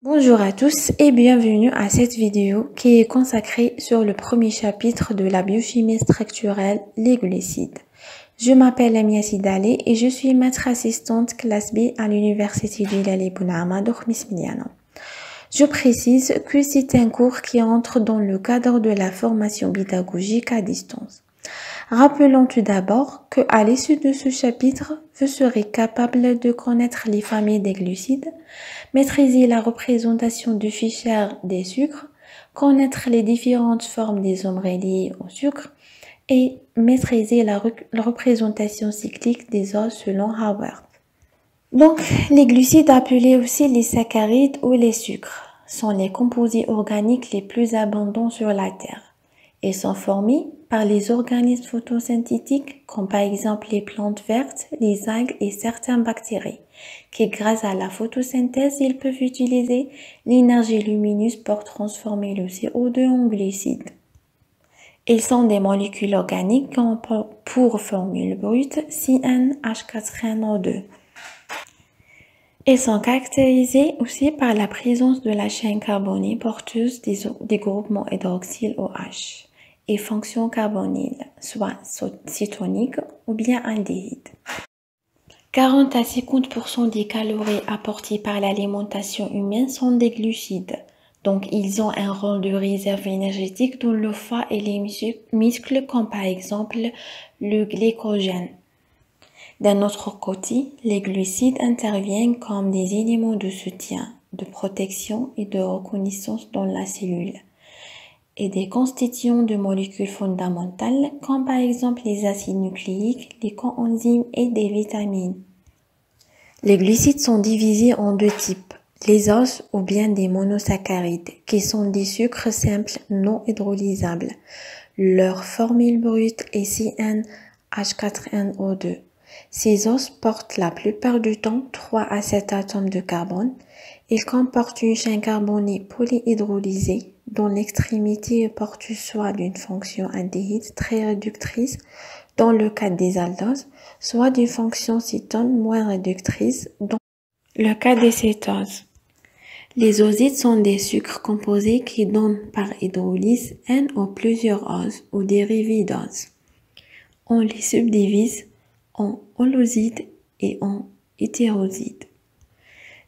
Bonjour à tous et bienvenue à cette vidéo qui est consacrée sur le premier chapitre de la biochimie structurelle, les glucides. Je m'appelle Amia Sidali et je suis maître assistante classe B à l'université d'Hilal Ibn Ahmad Khmismiliana. Je précise que c'est un cours qui entre dans le cadre de la formation pédagogique à distance. Rappelons tout d'abord que à l'issue de ce chapitre, vous serez capable de connaître les familles des glucides, maîtriser la représentation du Fischer des sucres, connaître les différentes formes des ombres liées au sucre et maîtriser la représentation cyclique des os selon Haworth. Donc, les glucides appelés aussi les saccharides ou les sucres sont les composés organiques les plus abondants sur la Terre. Ils sont formés par les organismes photosynthétiques comme par exemple les plantes vertes, les algues et certaines bactéries qui grâce à la photosynthèse, ils peuvent utiliser l'énergie lumineuse pour transformer le CO2 en glucides. Ils sont des molécules organiques qui ont pour formule brute CnH4nO2. Ils sont caractérisés aussi par la présence de la chaîne carbonée porteuse des groupements hydroxyle OH et fonction carbonyle, soit cétonique ou bien aldéhyde. 40 à 50% des calories apportées par l'alimentation humaine sont des glucides. Donc, ils ont un rôle de réserve énergétique dans le foie et les muscles, comme par exemple le glycogène. D'un autre côté, les glucides interviennent comme des éléments de soutien, de protection et de reconnaissance dans la cellule et des constituants de molécules fondamentales comme par exemple les acides nucléiques, les coenzymes et des vitamines. Les glucides sont divisés en deux types, les os ou bien des monosaccharides, qui sont des sucres simples non hydrolysables. Leur formule brute est CnH4nO2. Ces os portent la plupart du temps 3 à 7 atomes de carbone. Ils comportent une chaîne carbonée polyhydrolysée dont l'extrémité porte soit d'une fonction aldéhyde très réductrice dans le cas des aldoses, soit d'une fonction cétone moins réductrice dans le cas des cétoses. Les osides sont des sucres composés qui donnent par hydrolyse un ou plusieurs oses ou dérivés d'oses. On les subdivise en holosides et en hétérosides.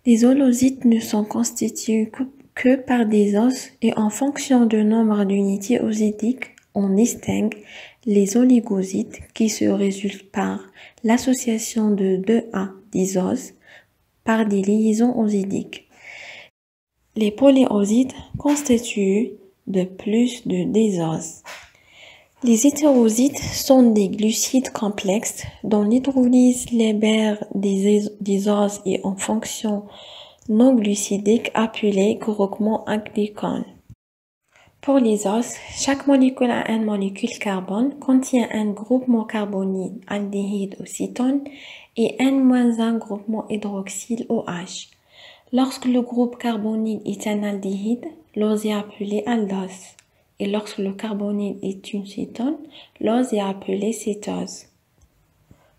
Les holosides ne sont constitués que par des os et en fonction du nombre d'unités osidiques, on distingue les oligosides qui se résultent par l'association de 2A d'isos par des liaisons osidiques. Les polyosides constituent de plus de désoses. Les hétérosides sont des glucides complexes dont l'hydrolyse libère des oses et en fonction non glucidique appelée groupement glycone. Pour les os, chaque molécule a une molécule carbone, contient un groupement carbonyle, aldéhyde ou cétone et un groupement hydroxyle OH. Lorsque le groupe carbonyle est un aldéhyde, l'ose est appelée aldose. Et lorsque le carbonyle est une cétone, l'ose est appelée cétose.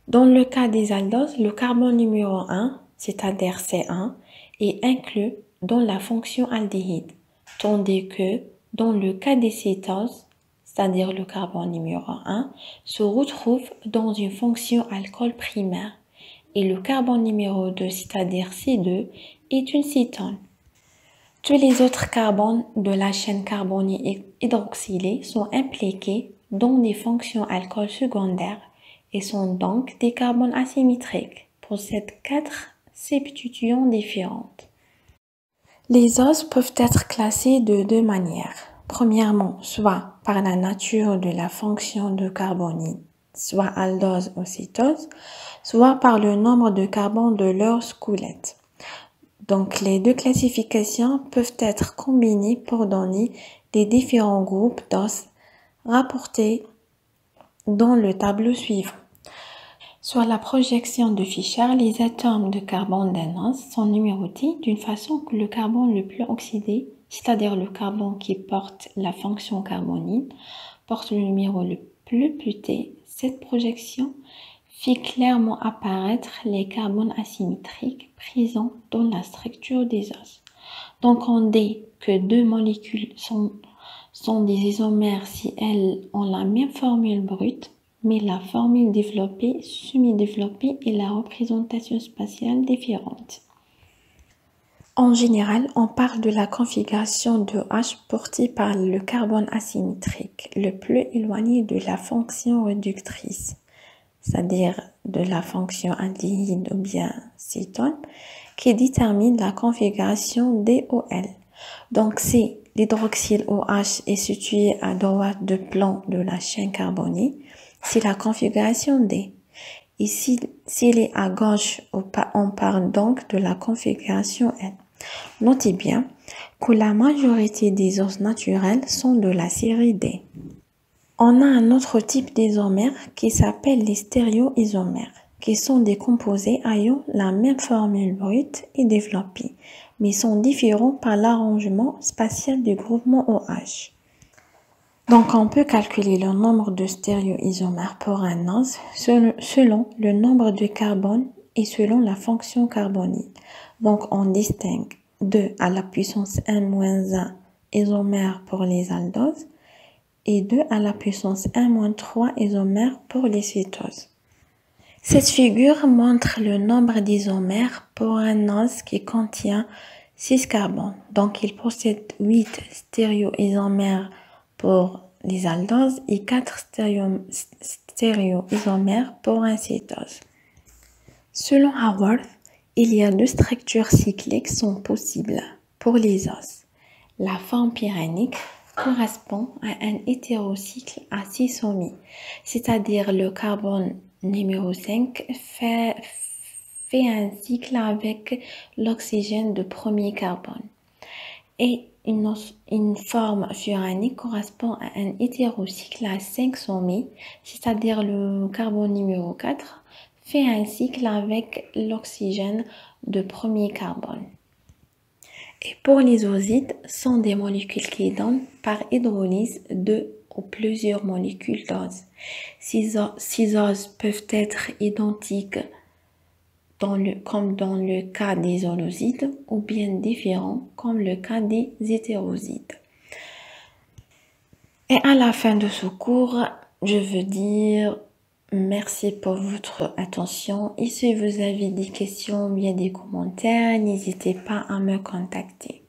Dans le cas des aldoses, le carbone numéro 1, c'est-à-dire C1, est inclus dans la fonction aldéhyde, tandis que dans le cas des cétoses, c'est-à-dire le carbone numéro 1, se retrouve dans une fonction alcool primaire et le carbone numéro 2, c'est-à-dire C2, est une cétone. Tous les autres carbones de la chaîne carbonée hydroxylée sont impliqués dans des fonctions alcool secondaires et sont donc des carbones asymétriques, possèdent 4 substitutions différentes. Les oses peuvent être classés de deux manières. Premièrement, soit par la nature de la fonction de carbonyle, soit aldose ou cétose, soit par le nombre de carbones de leur squelette. Donc, les deux classifications peuvent être combinées pour donner les différents groupes d'os rapportés dans le tableau suivant. Sur la projection de Fischer, les atomes de carbone d'un os sont numérotés d'une façon que le carbone le plus oxydé, c'est-à-dire le carbone qui porte la fonction carbonyle, porte le numéro le plus petit. Cette projection fait clairement apparaître les carbones asymétriques présents dans la structure des os. Donc, on dit que deux molécules sont des isomères si elles ont la même formule brute, mais la formule développée, semi-développée et la représentation spatiale différente. En général, on parle de la configuration de H portée par le carbone asymétrique, le plus éloigné de la fonction réductrice, c'est-à-dire de la fonction aldéhyde ou bien cétone, qui détermine la configuration DOL. Donc, si l'hydroxyle OH est situé à droite du plan de la chaîne carbonée, c'est la configuration D. Et s'il est à gauche, on parle donc de la configuration N. Notez bien que la majorité des os naturels sont de la série D. On a un autre type d'isomères qui s'appelle les stéréoisomères, qui sont des composés ayant la même formule brute et développée, mais sont différents par l'arrangement spatial du groupement OH. Donc, on peut calculer le nombre de stéréoisomères pour un os selon le nombre de carbone et selon la fonction carbonique. Donc, on distingue 2 à la puissance n-1 isomères pour les aldoses et 2 à la puissance n-3 isomères pour les cétoses. Cette figure montre le nombre d'isomères pour un os qui contient 6 carbones. Donc, il possède 8 stéréoisomères pour les aldoses et 4 stéréoisomères pour un cétose. Selon Haworth, il y a 2 structures cycliques sont possibles pour les os. La forme pyrénique correspond à un hétérocycle à 6 sommets, c'est-à-dire le carbone numéro 5 fait un cycle avec l'oxygène de premier carbone. Et une forme furanique correspond à un hétérocycle à 5 sommets, c'est-à-dire le carbone numéro 4 fait un cycle avec l'oxygène de premier carbone. Et pour les osides, sont des molécules qui donnent par hydrolyse 2 ou plusieurs molécules d'ose. Ces oses peuvent être identiques comme dans le cas des holosides ou bien différents comme le cas des hétérosides. Et à la fin de ce cours, je veux dire merci pour votre attention et si vous avez des questions ou bien des commentaires, n'hésitez pas à me contacter.